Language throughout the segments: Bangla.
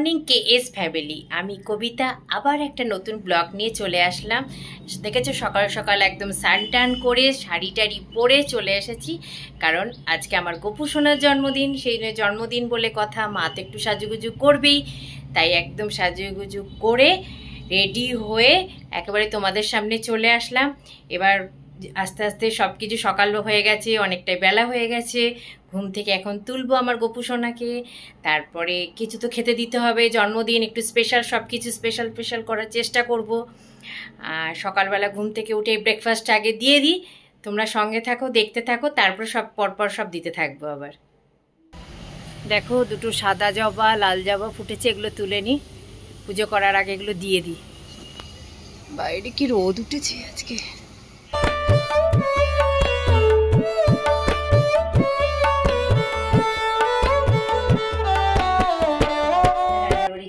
মর্নিং KS ফ্যামিলি, আমি কবিতা আবার একটা নতুন ব্লগ নিয়ে চলে আসলাম। দেখেছো সকাল সকাল একদম স্নান টান করে শাড়ি টাড়ি পরে চলে এসেছি, কারণ আজকে আমার গপু সোনার জন্মদিন। সেই জন্মদিন বলে কথা, মা তো একটু সাজুগুজু করবেই, তাই একদম সাজুগুজু করে রেডি হয়ে একেবারে তোমাদের সামনে চলে আসলাম। এবার আস্তে আস্তে সব কিছু সকাল হয়ে গেছে, অনেকটাই বেলা হয়ে গেছে। ঘুম থেকে এখন তুলবো আমার গপু সোনাকে, তারপরে কিছু তো খেতে দিতে হবে, জন্মদিন একটু স্পেশাল, সব কিছু স্পেশাল স্পেশাল করার চেষ্টা করব। আর সকালবেলা ঘুম থেকে উঠে ব্রেকফাস্ট আগে দিয়ে দিই। তোমরা সঙ্গে থাকো, দেখতে থাকো, তারপর সব পরপর সব দিতে থাকবো। আবার দেখো দুটো সাদা জবা লাল জবা ফুটেছে, এগুলো তুলে নিই, পুজো করার আগে এগুলো দিয়ে দিই। বাইরে কি রোদ উঠেছে আজকে।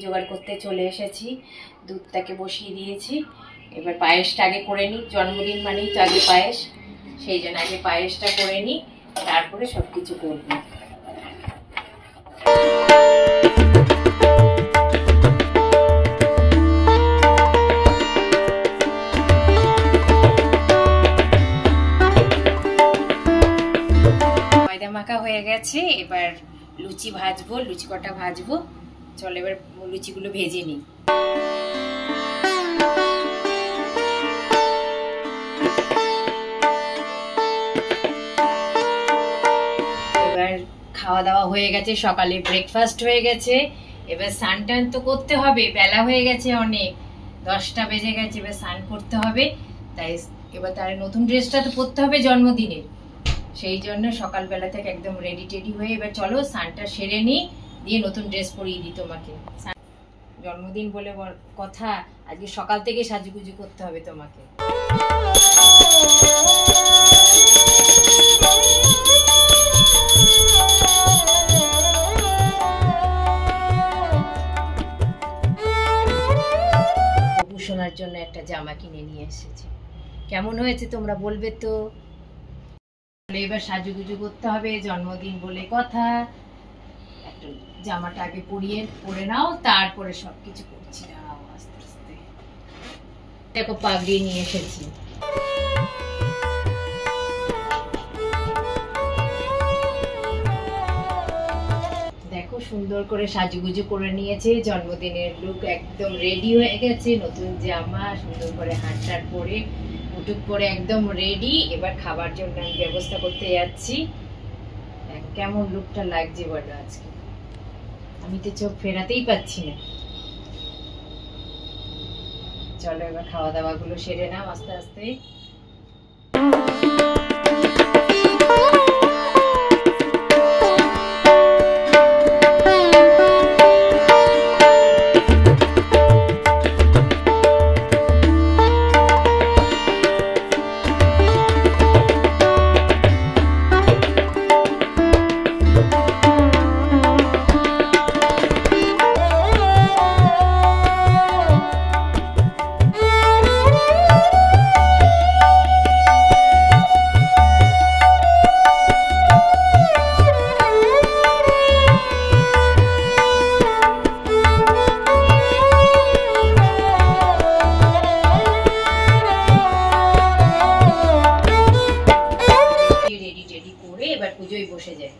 জোগাড় করতে চলে এসেছি, দুধটাকে বসিয়ে দিয়েছি। এবার পায়েসটা আগে করে নিই, জন্মদিন মানেই তো আগে পায়েস, সেই জন্য আগে পায়েসটা করে নিই, তারপরে সব কিছু করবো। ময়দা মাখা হয়ে গেছে, এবার লুচি ভাজবো, লুচি কটা ভাজবো। চল এবার লুচিগুলো ভেজে নিই। এবার খাওয়া দাওয়া হয়ে গেছে, সকালে ব্রেকফাস্ট হয়ে গেছে। এবার স্নান টান তো করতে হবে, বেলা হয়ে গেছে অনেক, 10টা বেজে গেছে, এবার স্নান করতে হবে। তাই এবার তার নতুন ড্রেসটা তো পরতে হবে জন্মদিনের, সেই জন্য সকালবেলা থেকে একদম রেডি টেডি হয়ে এবার চলো স্নানটা সেরে নিই, দিয়ে নতুন ড্রেস পরিয়ে দিই তোমাকে। জন্মদিন বলে কথা, আজকে সকাল থেকে সাজুগুজু করতে হবে তোমাকে। গপু সোনার জন্য একটা জামা কিনে নিয়ে এসেছি, কেমন হয়েছে তোমরা বলবে তো। এবার সাজুগুজু করতে হবে, জন্মদিন বলে কথা। একটু জামাটা আগে পরে নাও, তারপরে সবকিছু করছি। দাঁড়াও আস্তে আস্তে। দেখো পাগড়ি নিয়ে এসেছি। দেখো সুন্দর করে সাজুগুজু করে নিয়েছে, জন্মদিনের লুক একদম রেডি হয়ে গেছে। নতুন জামা, সুন্দর করে হাঁটার পরে উটুক পরে একদম রেডি। এবার খাবার জন্য আমি ব্যবস্থা করতে যাচ্ছি। কেমন লুকটা লাগছে বলো আজকে, আমি তো চোখ ফেরাতেই পাচ্ছি না। চলো এবার খাওয়া দাওয়া গুলো সেরে নাও আস্তে আস্তে। এবার পুজোয় বসে যায়।